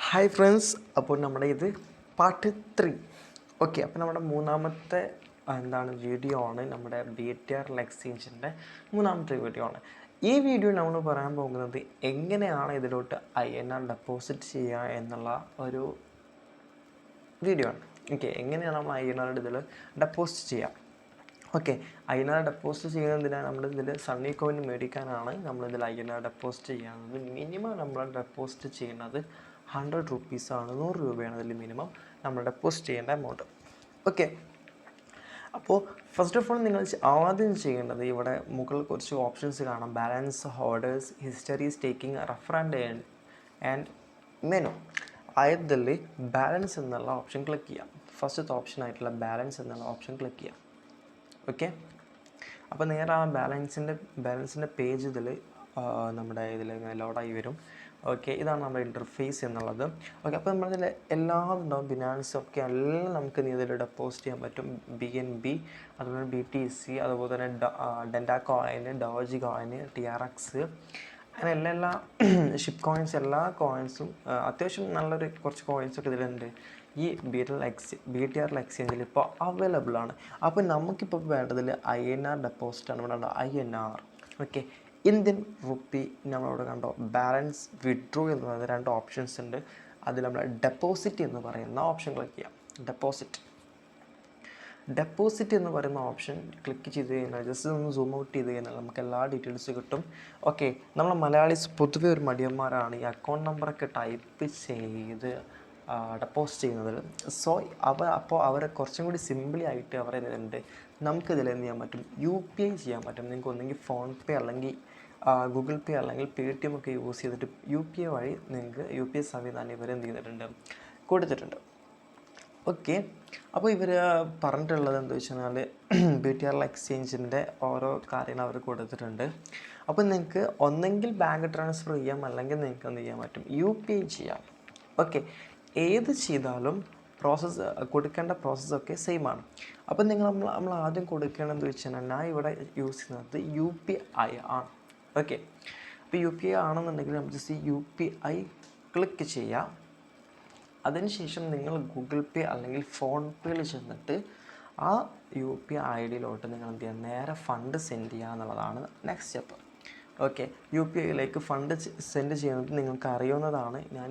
Hi friends, അപ്പോൾ നമ്മുടെ ഇത് പാർട്ട് 3. ഓക്കെ, അപ്പോൾ നമ്മുടെ മൂന്നാമത്തെ വീഡിയോ ആണ്. നമ്മുടെ Btrl എക്സ്ചേഞ്ചിൻ്റെ മൂന്നാമത്തെ വീഡിയോ ആണ്. ഈ വീഡിയോ നമ്മൾ പറയാൻ പോകുന്നത് എങ്ങനെയാണ് ഇതിലോട്ട് INR ഡെപ്പോസിറ്റ് ചെയ്യുക എന്നുള്ള ഒരു വീഡിയോ ആണ്. ഓക്കെ, എങ്ങനെയാണ് നമ്മൾ INR ഇതിൽ ഡെപ്പോസിറ്റ് ചെയ്യുക. ഓക്കെ, INR ഡെപ്പോസിറ്റ് ചെയ്യുന്നതിനാണ് നമ്മളിതിൽ സണ്ണി കോയിൻ മേടിക്കാനാണ് നമ്മളിതിൽ INR ഡെപ്പോസിറ്റ് ചെയ്യുന്നത്. മിനിമം നമ്മൾ ഡെപ്പോസിറ്റ് ചെയ്യുന്നത് 100 റുപ്പീസാണ്. 100 രൂപയാണ് അതിൽ മിനിമം നമ്മൾ ഡെപ്പോസിറ്റ് ചെയ്യേണ്ട എമൗണ്ട്. ഓക്കെ, അപ്പോൾ ഫസ്റ്റ് ഓഫ് ഓൾ നിങ്ങൾ ആദ്യം ചെയ്യേണ്ടത് ഇവിടെ മുകളിൽ കുറച്ച് ഓപ്ഷൻസ് കാണാം. Balance, orders, history, staking, refer and menu. അതിൽ ബാലൻസ് എന്നുള്ള ഓപ്ഷൻ ക്ലിക്ക് ചെയ്യാം. ഫസ്റ്റത്തെ ഓപ്ഷൻ ആയിട്ടുള്ള ബാലൻസ് എന്നുള്ള ഓപ്ഷൻ ക്ലിക്ക് ചെയ്യാം. ഓക്കെ, അപ്പോൾ നേരെ ആ ബാലൻസിൻ്റെ പേജ് ഇതിൽ നമ്മുടെ ഇതിൽ ഇങ്ങനെ ലോഡായി വരും. ഓക്കെ, ഇതാണ് നമ്മുടെ ഇൻ്റർഫേസ് എന്നുള്ളത്. ഓക്കെ, അപ്പോൾ നമ്മളിതിൽ എല്ലാം ഉണ്ടാവും. ബിനാൻസ് ഒക്കെ എല്ലാം നമുക്ക് ഇതിൽ ഡെപ്പോസിറ്റ് ചെയ്യാൻ പറ്റും. BNB, അതുപോലെ BTC, അതുപോലെ തന്നെ ഡെൻഡാ കോയിൻ, ഡോജി കോയിൻ, TRX, അങ്ങനെ എല്ലാ ഷിപ്പ് കോയിൻസ്, എല്ലാ കോയിൻസും അത്യാവശ്യം നല്ലൊരു കുറച്ച് കോയിൻസൊക്കെ ഇതിലുണ്ട്. ഈ Btrl എക്സ്ചേഞ്ചിൽ ഇപ്പോൾ അവൈലബിൾ ആണ്. അപ്പോൾ നമുക്കിപ്പോൾ വേണ്ടതിൽ INR ഡെപ്പോസിറ്റാണ്. ഇവിടെ INR. ഓക്കെ, ഇന്ത്യൻ റുപ്പി നമ്മളവിടെ കണ്ടോ. ബാലൻസ്, വിഡ്രോ എന്ന് പറയുന്ന 2 ഓപ്ഷൻസ് ഉണ്ട്. അതിൽ നമ്മൾ ഡെപ്പോസിറ്റ് എന്ന് പറയുന്ന ഓപ്ഷൻ ക്ലിക്ക് ചെയ്യാം. ഡെപ്പോസിറ്റ് എന്ന് പറയുന്ന ഓപ്ഷൻ ക്ലിക്ക് ചെയ്ത് കഴിഞ്ഞാൽ ജസ്റ്റ് ഒന്ന് സൂം ഔട്ട് ചെയ്ത് കഴിഞ്ഞാൽ നമുക്ക് എല്ലാ ഡീറ്റെയിൽസ് കിട്ടും. ഓക്കെ, നമ്മൾ മലയാളീസ് പൊതുവെ ഒരു മടിയന്മാരാണ് ഈ അക്കൗണ്ട് നമ്പറൊക്കെ ടൈപ്പ് ചെയ്ത് ഡെപ്പോസിറ്റ് ചെയ്യുന്നതിൽ. സോ അപ്പോൾ അവരെ കുറച്ചും കൂടി സിമ്പിളി ആയിട്ട് അവരെന്തുണ്ട്, നമുക്കിതിൽ എന്ത് ചെയ്യാൻ പറ്റും, UPI ചെയ്യാൻ പറ്റും. നിങ്ങൾക്ക് ഒന്നെങ്കിൽ ഫോൺ പേ അല്ലെങ്കിൽ ഗൂഗിൾ പേ അല്ലെങ്കിൽ Paytm ഒക്കെ യൂസ് ചെയ്തിട്ട് UPI വഴി നിങ്ങൾക്ക് UPI സംവിധാനം ഇവർ എന്ത് ചെയ്തിട്ടുണ്ട്, കൊടുത്തിട്ടുണ്ട്. ഓക്കെ, അപ്പോൾ ഇവർ പറഞ്ഞിട്ടുള്ളത് എന്താ വെച്ച് കഴിഞ്ഞാൽ Btrl എക്സ്ചേഞ്ചിൻ്റെ ഓരോ കാര്യങ്ങൾ അവർ കൊടുത്തിട്ടുണ്ട്. അപ്പോൾ നിങ്ങൾക്ക് ഒന്നെങ്കിൽ ബാങ്ക് ട്രാൻസ്ഫർ ചെയ്യാം, അല്ലെങ്കിൽ നിങ്ങൾക്ക് എന്ത് ചെയ്യാൻ പറ്റും, UPI ചെയ്യാം. ഓക്കെ, ഏത് ചെയ്താലും കൊടുക്കേണ്ട പ്രോസസ്സൊക്കെ സെയിം ആണ്. അപ്പോൾ നമ്മൾ ആദ്യം കൊടുക്കേണ്ടതെന്ന് വെച്ച് കഴിഞ്ഞാൽ ഞാൻ ഇവിടെ യൂസ് ചെയ്യുന്നത് UPI ആണ്. ഓക്കെ, അപ്പോൾ UPI ആണെന്നുണ്ടെങ്കിൽ നമ്മൾ ജസ്റ്റ് UPI ക്ലിക്ക് ചെയ്യാം. അതിനുശേഷം നിങ്ങൾ ഗൂഗിൾ പേ അല്ലെങ്കിൽ ഫോൺ പേയിൽ ചെന്നിട്ട് ആ UPI ID-യിലോട്ട് നിങ്ങൾ എന്ത് ചെയ്യുക, നേരെ ഫണ്ട് സെൻഡ് ചെയ്യുക എന്നുള്ളതാണ് നെക്സ്റ്റ് സ്റ്റെപ്പ്. ഓക്കെ, UPI-യിലേക്ക് ഫണ്ട് സെൻഡ് ചെയ്യുന്നത് നിങ്ങൾക്ക് അറിയാവുന്നതാണ്. ഞാൻ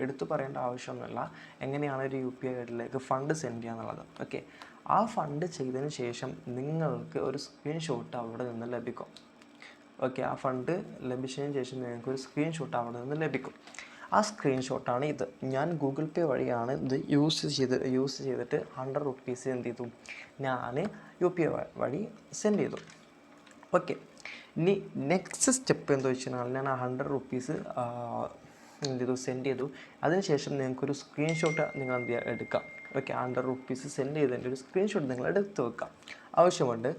എടുത്തു പറയേണ്ട ആവശ്യമൊന്നുമില്ല എങ്ങനെയാണ് ഒരു UPI ID-യിലേക്ക് ഫണ്ട് സെൻഡ് ചെയ്യുക എന്നുള്ളത്. ഓക്കെ, ആ ഫണ്ട് ചെയ്തതിന് ശേഷം നിങ്ങൾക്ക് ഒരു സ്ക്രീൻഷോട്ട് അവിടെ നിന്ന് ലഭിക്കും. ഓക്കെ, ആ ഫണ്ട് ലഭിച്ചതിന് ശേഷം നിങ്ങൾക്കൊരു സ്ക്രീൻഷോട്ട് അവിടെ നിന്ന് ലഭിക്കും. ആ സ്ക്രീൻഷോട്ടാണ് ഇത്. ഞാൻ ഗൂഗിൾ പേ വഴിയാണ് ഇത് യൂസ് ചെയ്തിട്ട് 100 റുപ്പീസ് എന്ത് ചെയ്തു, ഞാൻ UPI വഴി സെൻഡ് ചെയ്തു. ഓക്കെ, ഇനി നെക്സ്റ്റ് സ്റ്റെപ്പ് എന്താ വെച്ച് കഴിഞ്ഞാൽ ഞാൻ 100 റുപ്പീസ് എന്ത് ചെയ്തു, സെൻഡ് ചെയ്തു. അതിനുശേഷം നിങ്ങൾക്കൊരു സ്ക്രീൻഷോട്ട് നിങ്ങൾ എന്ത് ചെയ്യുക, എടുക്കാം. ഓക്കെ, 100 റുപ്പീസ് സെൻഡ് ചെയ്തതിൻ്റെ ഒരു സ്ക്രീൻഷോട്ട് നിങ്ങൾ എടുത്ത് വെക്കാം ആവശ്യമുണ്ട്.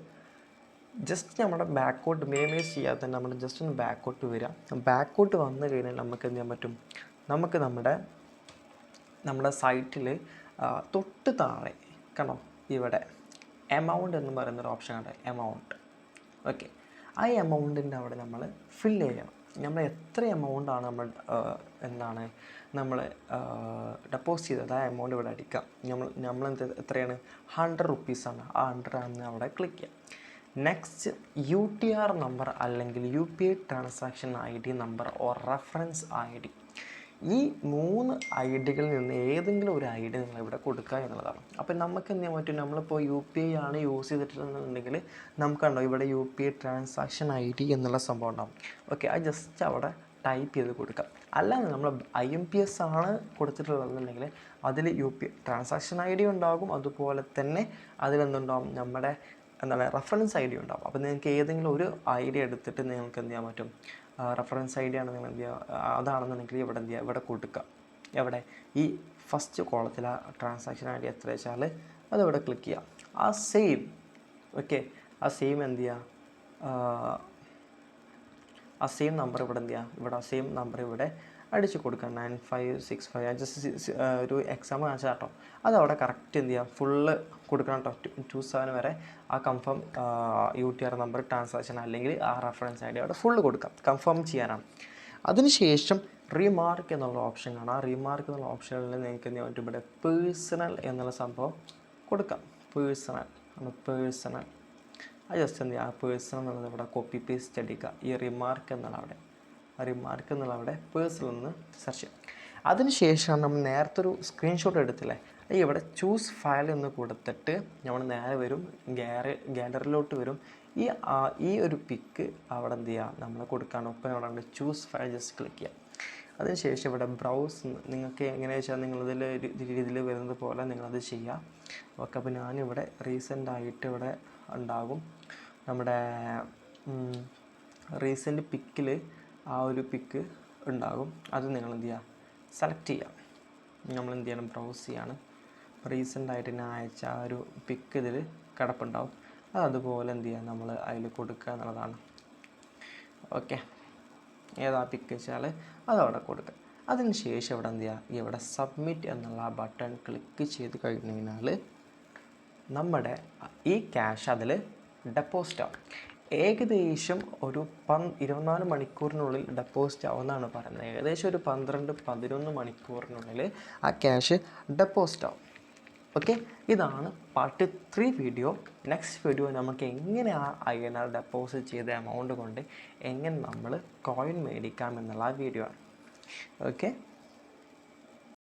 ജസ്റ്റ് നമ്മുടെ ബാക്കോട്ട് മിനിമൈസ് ചെയ്യാതെ തന്നെ നമ്മൾ ജസ്റ്റ് ഒന്ന് ബാക്കോട്ട് വരാം. ബാക്കോട്ട് വന്നു കഴിഞ്ഞാൽ നമുക്ക് എന്ത് ചെയ്യാൻ പറ്റും, നമുക്ക് നമ്മുടെ സൈറ്റിൽ തൊട്ട് താഴെ കണ്ടോ, ഇവിടെ എമൗണ്ട് എന്ന് പറയുന്നൊരു ഓപ്ഷൻ ഉണ്ട്, എമൗണ്ട്. ഓക്കെ, ആ എമൗണ്ടിൻ്റെ അവിടെ നമ്മൾ ഫില്ല് ചെയ്യണം. നമ്മൾ എത്ര എമൗണ്ടാണ് നമ്മൾ ഡെപ്പോസിറ്റ് ചെയ്തത് ആ എമൗണ്ട് ഇവിടെ അടിക്കാം. നമ്മൾ എത്രയാണ്, 100 റുപ്പീസാണ്. ആ 100 ആണെന്ന് അവിടെ ക്ലിക്ക് ചെയ്യാം. നെക്സ്റ്റ് UTR നമ്പർ അല്ലെങ്കിൽ UPI transaction ID number or reference ID, ഈ 3 ID-കളിൽ നിന്ന് ഏതെങ്കിലും ഒരു ID നിങ്ങൾ ഇവിടെ കൊടുക്കുക എന്നുള്ളതാണ്. അപ്പോൾ നമുക്ക് എന്ത് ചെയ്യാൻ പറ്റും, നമ്മളിപ്പോൾ UPI ആണ് യൂസ് ചെയ്തിട്ടുണ്ടെന്നുണ്ടെങ്കിൽ നമുക്കുണ്ടോ ഇവിടെ UPI ട്രാൻസാക്ഷൻ ID എന്നുള്ള സംഭവം ഉണ്ടാകും. ഓക്കെ, അത് ജസ്റ്റ് അവിടെ ടൈപ്പ് ചെയ്ത് കൊടുക്കാം. അല്ലാതെ നമ്മൾ IMPS ആണ് കൊടുത്തിട്ടുള്ളതെന്നുണ്ടെങ്കിൽ അതിൽ UPI ട്രാൻസാക്ഷൻ ID ഉണ്ടാകും. അതുപോലെ തന്നെ അതിലെന്തുണ്ടാകും, നമ്മുടെ റെഫറൻസ് ID ഉണ്ടാകും. അപ്പോൾ നിങ്ങൾക്ക് ഏതെങ്കിലും ഒരു ID എടുത്തിട്ട് നിങ്ങൾക്ക് എന്ത് ചെയ്യാൻ പറ്റും, റെഫറൻസ് ID ആണ് നിങ്ങൾ എന്ത് ചെയ്യുക, അതാണെന്നുണ്ടെങ്കിൽ ഇവിടെ എന്ത് ചെയ്യുക, ഇവിടെ കൊടുക്കുക. എവിടെ, ഈ ഫസ്റ്റ് കോളത്തിൽ ആ ട്രാൻസാക്ഷൻ ID എത്ര വെച്ചാൽ അതിവിടെ ക്ലിക്ക് ചെയ്യാം. ആ സെയിം എന്ത് ചെയ്യുക, ആ സെയിം നമ്പർ ഇവിടെ എന്ത് ചെയ്യുക, ഇവിടെ ആ സെയിം നമ്പർ ഇവിടെ അടിച്ച് കൊടുക്കുക. 9565 ജസ്റ്റ് ഒരു എക്സാമ്പിൾ കാണിച്ചാൽ കേട്ടോ. അതവിടെ കറക്റ്റ് എന്ത് ചെയ്യുക, ഫുള്ള് കൊടുക്കണം കേട്ടോ. 27 വരെ ആ കൺഫേം UTR നമ്പർ ട്രാൻസാക്ഷൻ അല്ലെങ്കിൽ ആ റെഫറൻസ് ID അവിടെ ഫുള്ള് കൊടുക്കാം, കൺഫേം ചെയ്യാനാണ്. അതിനുശേഷം റീമാർക്ക് എന്നുള്ള ഓപ്ഷൻ കാണാം. റീമാർക്ക് എന്നുള്ള ഓപ്ഷനിൽ നിങ്ങൾക്ക് എന്ത് ചെയ്യാൻ പറ്റും, ഇവിടെ പേഴ്സണൽ എന്നുള്ള സംഭവം കൊടുക്കാം. പേഴ്സണൽ അത് ജസ്റ്റ് എന്ത് ചെയ്യുക, ആ പേഴ്സണൽ എന്നുള്ളത് ഇവിടെ കോപ്പി പേസ്റ്റ് അടിക്കുക. ഈ റിമാർക്ക് എന്നുള്ള അവിടെ പേഴ്സണൽ എന്ന് സെർച്ച് ചെയ്യാം. അതിനുശേഷം നമ്മൾ നേരത്തെ ഒരു സ്ക്രീൻഷോട്ട് എടുത്തില്ലേ, ഇവിടെ ചൂസ് ഫയൽ എന്ന് കൊടുത്തിട്ട് നമ്മൾ നേരെ വരും, ഗാലറിയിലോട്ട് വരും. ഈ ഒരു പിക്ക് അവിടെ എന്ത് ചെയ്യുക, നമ്മൾ കൊടുക്കാൻ ഒപ്പം അവിടെ ചൂസ് ഫയൽ ജസ്റ്റ് ക്ലിക്ക് ചെയ്യാം. അതിനുശേഷം ഇവിടെ ബ്രൗസ്, നിങ്ങൾക്ക് എങ്ങനെയാണെന്ന് വെച്ചാൽ നിങ്ങളിതിൽ രീതിയിൽ വരുന്നത് പോലെ നിങ്ങളത് ചെയ്യുക. ഓക്കെ, അപ്പോൾ ഞാനിവിടെ റീസെൻ്റായിട്ട് ഇവിടെ ഉണ്ടാകും നമ്മുടെ റീസെൻ്റ് പിക്കിൽ ആ ഒരു പിക്ക് ഉണ്ടാകും. അത് നിങ്ങൾ എന്ത് ചെയ്യുക, സെലക്ട് ചെയ്യാം. നമ്മൾ എന്ത് ചെയ്യണം, ബ്രൗസ് ചെയ്യാണ്. റീസെൻ്റായിട്ട് ഞാൻ അയച്ച ആ ഒരു പിക്ക് ഇതിൽ കിടപ്പുണ്ടാവും. അതുപോലെ എന്ത് ചെയ്യുക, നമ്മൾ അതിൽ കൊടുക്കുക എന്നുള്ളതാണ്. ഓക്കെ, ഏതാ പിക്ക് വെച്ചാൽ അതവിടെ കൊടുക്കുക. അതിന് ശേഷം ഇവിടെ എന്ത് ചെയ്യുക, ഇവിടെ സബ്മിറ്റ് എന്നുള്ള ബട്ടൺ ക്ലിക്ക് ചെയ്ത് കഴിഞ്ഞ് കഴിഞ്ഞാൽ നമ്മുടെ ഈ ക്യാഷ് അതിൽ ഡെപ്പോസിറ്റ് ആവും. ഏകദേശം ഒരു 24 മണിക്കൂറിനുള്ളിൽ ഡെപ്പോസിറ്റ് ആവുമെന്നാണ് പറയുന്നത്. ഏകദേശം ഒരു 12-11 മണിക്കൂറിനുള്ളിൽ ആ ക്യാഷ് ഡെപ്പോസിറ്റ് ആവും. ഓക്കെ, ഇതാണ് പാർട്ട് 3 വീഡിയോ. നെക്സ്റ്റ് വീഡിയോ നമുക്ക് എങ്ങനെ ആ INR ഡെപ്പോസിറ്റ് ചെയ്ത എമൗണ്ട് കൊണ്ട് എങ്ങനെ നമ്മൾ കോയിൻ മേടിക്കാം എന്നുള്ള വീഡിയോ ആണ്. ഓക്കെ.